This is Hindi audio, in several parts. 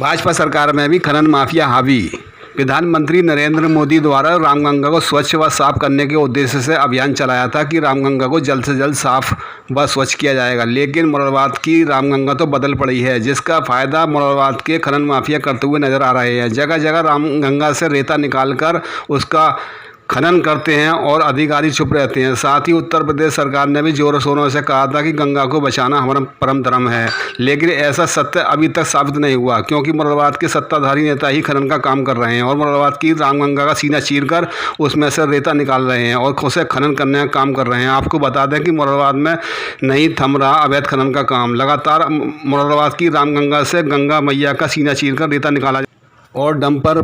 भाजपा सरकार में भी खनन माफिया हावी। प्रधानमंत्री नरेंद्र मोदी द्वारा रामगंगा को स्वच्छ व साफ करने के उद्देश्य से अभियान चलाया था कि रामगंगा को जल्द से जल्द साफ व स्वच्छ किया जाएगा, लेकिन मुरादाबाद की रामगंगा तो बदल पड़ी है, जिसका फायदा मुरादाबाद के खनन माफिया करते हुए नजर आ रहे हैं। जगह जगह रामगंगा से रेता निकालकर उसका खनन करते हैं और अधिकारी चुप रहते हैं। साथ ही उत्तर प्रदेश सरकार ने भी जोरों शोरों से कहा था कि गंगा को बचाना हमारा परम धर्म है, लेकिन ऐसा सत्य अभी तक साबित नहीं हुआ, क्योंकि मुरादाबाद के सत्ताधारी नेता ही खनन का काम कर रहे हैं और मुरादाबाद की रामगंगा का सीना चीरकर उसमें से रेता निकाल रहे हैं और उसे खनन करने का काम कर रहे हैं। आपको बता दें कि मुरादाबाद में नहीं थम रहा अवैध खनन का काम। लगातार मुरादाबाद की रामगंगा से गंगा मैया का सीना चीरकर रेता निकाला और डंपर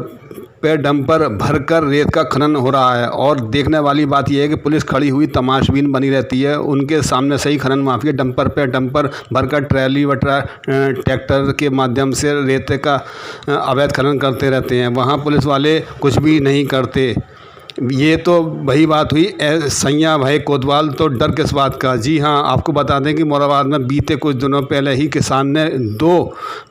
भरकर रेत का खनन हो रहा है। और देखने वाली बात यह है कि पुलिस खड़ी हुई तमाशबीन बनी रहती है, उनके सामने से ही खनन माफिया डंपर भरकर ट्रैली व ट्रैक्टर के माध्यम से रेत का अवैध खनन करते रहते हैं। वहाँ पुलिस वाले कुछ भी नहीं करते। ये तो वही बात हुई सैया भाई कोतवाल, तो डर किस बात का। जी हाँ, आपको बता दें कि मुरादाबाद में बीते कुछ दिनों पहले ही किसान ने 2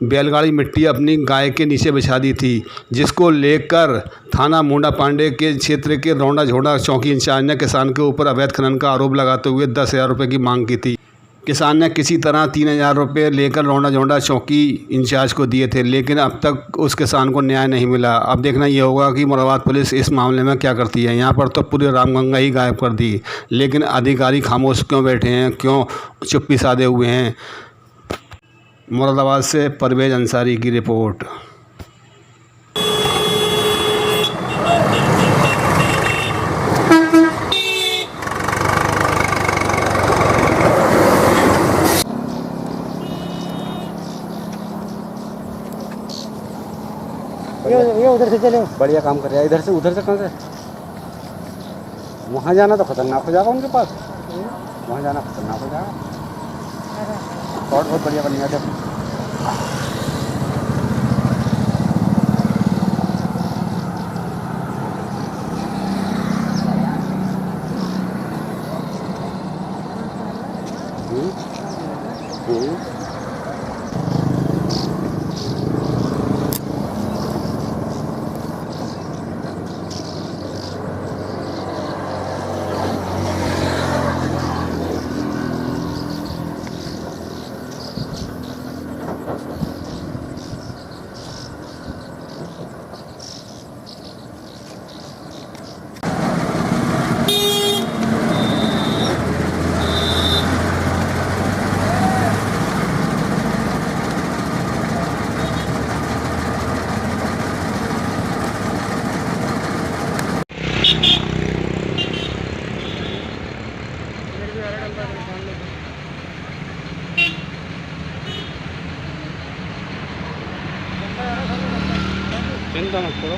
बैलगाड़ी मिट्टी अपनी गाय के नीचे बिछा दी थी, जिसको लेकर थाना मुंडा पांडे के क्षेत्र के रौंडा झोड़ा चौकी इंचार्ज ने किसान के ऊपर अवैध खनन का आरोप लगाते हुए 10,000 रुपये की मांग की थी। किसान ने किसी तरह 3,000 रुपये लेकर रौंडा झोड़ा चौकी इंचार्ज को दिए थे, लेकिन अब तक उस किसान को न्याय नहीं मिला। अब देखना ये होगा कि मुरादाबाद पुलिस इस मामले में क्या करती है। यहाँ पर तो पूरी रामगंगा ही गायब कर दी, लेकिन अधिकारी खामोश क्यों बैठे हैं, क्यों चुप्पी साधे हुए हैं। मुरादाबाद से परवेज अंसारी की रिपोर्ट। ये उधर से चले, बढ़िया काम कर रहा है। इधर से उधर से कहाँ से वहाँ जाना तो खतरनाक हो जाएगा उनके पास, वहाँ जाना खतरनाक हो जाएगा। बहुत बढ़िया बन गया था। चिंता मत करो।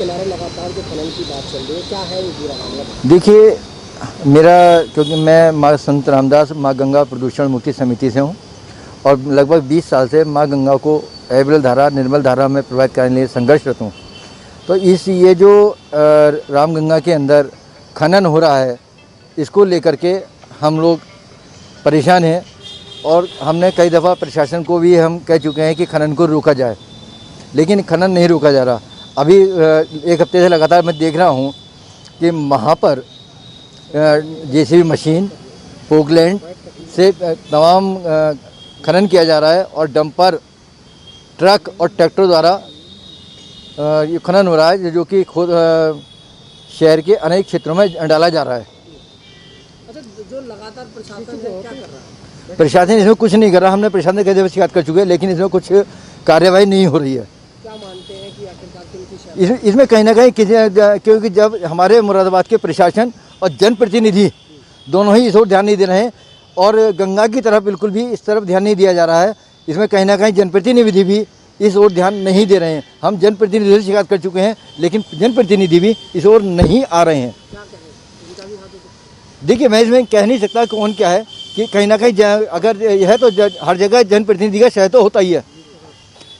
किनारे लगातार जो खनन की बात चल रही है, क्या है ये पूरा मामला? देखिए, मेरा क्योंकि मैं माँ संत रामदास माँ गंगा प्रदूषण मुक्ति समिति से हूँ और लगभग 20 साल से माँ गंगा को एवरेल धारा निर्मल धारा में प्रवाहित करने के लिए संघर्षरत हूँ। तो ये जो रामगंगा के अंदर खनन हो रहा है, इसको लेकर के हम लोग परेशान हैं और हमने कई दफ़ा प्रशासन को भी हम कह चुके हैं कि खनन को रोका जाए, लेकिन खनन नहीं रोका जा रहा। अभी एक हफ्ते से लगातार मैं देख रहा हूँ कि वहाँ पर जेसीबी मशीन पोकलैंड से तमाम खनन किया जा रहा है और डंपर ट्रक और ट्रैक्टर द्वारा ये खनन हो रहा है, जो कि खुद शहर के अनेक क्षेत्रों में डाला जा रहा है। अच्छा, जो लगातार प्रशासन है क्या कर रहा है? प्रशासन इसमें कुछ नहीं कर रहा। हमने प्रशासन कई दफ़ा शिकायत कर चुके हैं, लेकिन इसमें कुछ कार्रवाई नहीं हो रही है। क्या मानते हैं कि आखिरकार किनकी शायद इसमें कहीं ना कहीं क्योंकि जब हमारे मुरादाबाद के प्रशासन और जनप्रतिनिधि दोनों ही इस ओर ध्यान नहीं दे रहे हैं और गंगा की तरफ बिल्कुल भी इस तरफ ध्यान नहीं दिया जा रहा है, इसमें कहीं ना कहीं जनप्रतिनिधि भी इस ओर ध्यान नहीं दे रहे हैं। हम जनप्रतिनिधि से शिकायत कर चुके हैं, लेकिन जनप्रतिनिधि भी इस ओर नहीं आ रहे हैं। क्या कहें, इनका भी हाथ है? देखिए, मैं इसमें कह नहीं सकता कौन क्या है कि कहीं ना कहीं अगर यह है तो हर जगह जनप्रतिनिधि का शय तो होता ही है।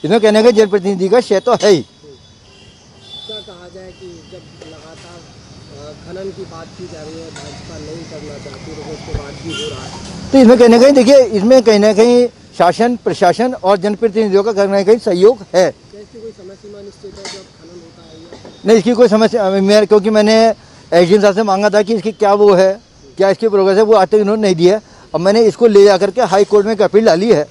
इसमें कहने का जनप्रतिनिधि का शय तो है ही। क्या कहा जाए कि जब लगातार खनन की बात की जा रही है, भाजपा नहीं करना चाहती, तो उसके बाद भी हो रहा है, तो इसमें कहीं ना कहीं देखिए, इसमें कहीं ना कहीं शासन प्रशासन और जनप्रतिनिधियों का कहीं ना कहीं सहयोग है। क्या इसकी कोई समय सीमा निश्चित है जब खनन होता है या नहीं, इसकी कोई समस्या क्योंकि मैंने एसडीएम साहब से मांगा था कि इसकी क्या वो है, क्या इसकी प्रोग्रेस है, वो आज तक इन्होंने नहीं दिया है। और मैंने इसको ले जा करके हाई कोर्ट में एक अपील डाली है,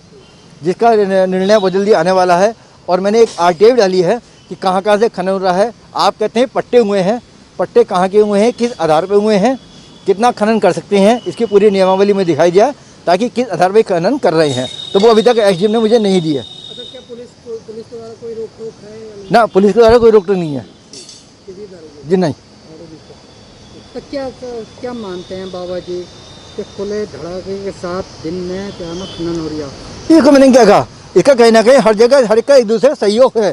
जिसका निर्णय बहुत जल्दी आने वाला है। और मैंने एक आरटीआई डाली है कि कहाँ कहाँ से खनन हो रहा है। आप कहते हैं पट्टे हुए हैं, पट्टे कहाँ के हुए हैं, किस आधार पर हुए हैं, कितना खनन कर सकते हैं, इसकी पूरी नियमावली में दिखाई जाए ताकि किस आधार पर खनन कर रहे हैं। तो वो अभी तक एसडीएम ने मुझे नहीं दी है। अच्छा, क्या पुलिस के द्वारा कोई रोक टोक है या नहीं? ना, पुलिस के द्वारा कोई रोक टोक नहीं है किसी तरह जी, नहीं। तो क्या मानते हैं बाबा जी कि खुले धड़ाके के साथ दिन में क्या ना खनन हो रही है? इसको मैंने क्या कहा, इसका कहीं ना कहीं हर जगह हर एक का एक दूसरे का सहयोग है।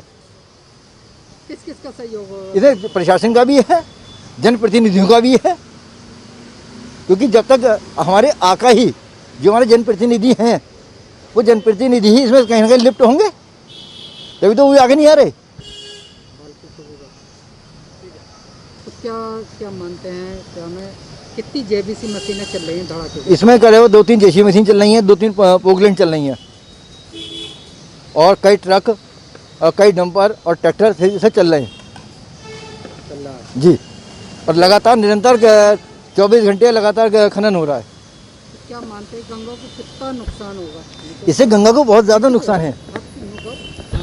किस किस का सहयोग हो? इधर प्रशासन का भी है, जनप्रतिनिधियों का भी है, क्योंकि जब तक हमारे आका ही जो हमारे जनप्रतिनिधि हैं, वो जनप्रतिनिधि ही इसमें कहीं ना कहीं लिप्त होंगे, तभी तो वो आगे नहीं आ रहे। तो क्या मानते हैं, क्या में कितनी जेबीसी मशीनें चल रही हैं धड़ाके की? इसमें करे वो 2-3 जेसीबी मशीन चल रही हैं, 2-3 पोकलैंड चल रही हैं और कई ट्रक और कई डंपर और ट्रैक्टर से चल रहे हैं चल रहा है। जी। और लगातार निरंतर 24 घंटे लगातार खनन हो रहा है। तो क्या मानते हैं गंगा को कितना नुकसान होगा? इससे गंगा को बहुत ज़्यादा नुकसान है।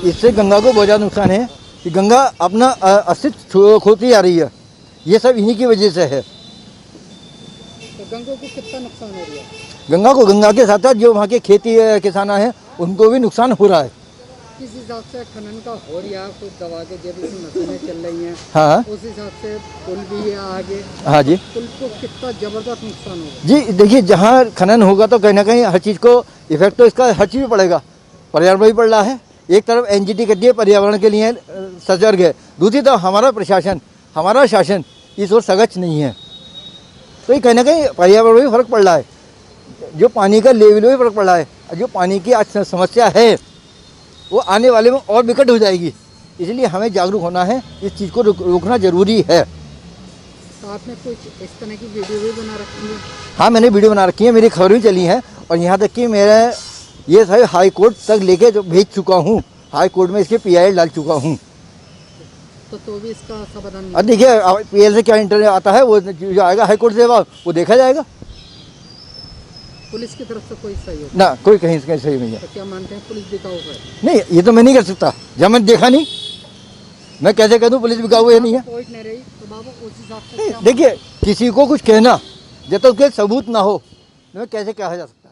इससे गंगा को बहुत ज़्यादा नुकसान है कि गंगा अपना अस्तित्व खोती जा रही है। ये सब इन्हीं की वजह से है। तो गंगा को कितना नुकसान हो रहा है? गंगा के साथ साथ जो वहाँ के खेती किसान हैं, उनको भी नुकसान हो रहा है। किस हिसाब से खनन का हो रहा है, कुछ दवा के जेबीसी मशीनें चल रही हैं, हाँ उस हिसाब से पुल भी है आगे, हाँ जी पुल को कितना जबरदस्त नुकसान होगा? जी। देखिए, जहाँ खनन होगा तो कहीं ना कहीं हर चीज़ को इफेक्ट तो इसका हर चीज़ में पड़ेगा। पर्यावरण भी पड़ रहा है। एक तरफ एनजीटी कहती है पर्यावरण के लिए सजग है, दूसरी तरफ हमारा प्रशासन हमारा शासन इस ओर सजग नहीं है। तो ये कहीं ना कहीं पर्यावरण में भी फर्क पड़ रहा है, जो पानी का लेवल में भी फर्क पड़ रहा है। जो पानी की आज समस्या है वो आने वाले में और विकट हो जाएगी। इसलिए हमें जागरूक होना है, इस चीज़ को रोकना ज़रूरी है। तो आपने कुछ इस तरह की वीडियो भी बना रखी है? हाँ, मैंने वीडियो बना रखी है, मेरी खबर भी चली है और यहाँ तक कि मेरा ये सारे हाई कोर्ट तक लेके जो भेज चुका हूँ, हाई कोर्ट में इसके PIL डाल चुका हूँ। तो भी इसका समाधान नहीं? अब देखिए, PIL से क्या इंटरव्यू आता है, वो जो आएगा हाई कोर्ट से वो देखा जाएगा। पुलिस की तरफ से कोई सहयोग ना, कोई कहीं से सही नहीं है। तो क्या मानते हैं पुलिस बिकाऊ है? नहीं, ये तो मैं नहीं कर सकता जब मैंने देखा नहीं। मैं कैसे कह दूँ पुलिस बिकाऊ है नहीं है? पॉइंट नहीं रही तो बाबू उस हिसाब से नहीं, देखिए, किसी को कुछ कहना जब तक उसके सबूत ना हो, मैं कैसे कहा जा सकता।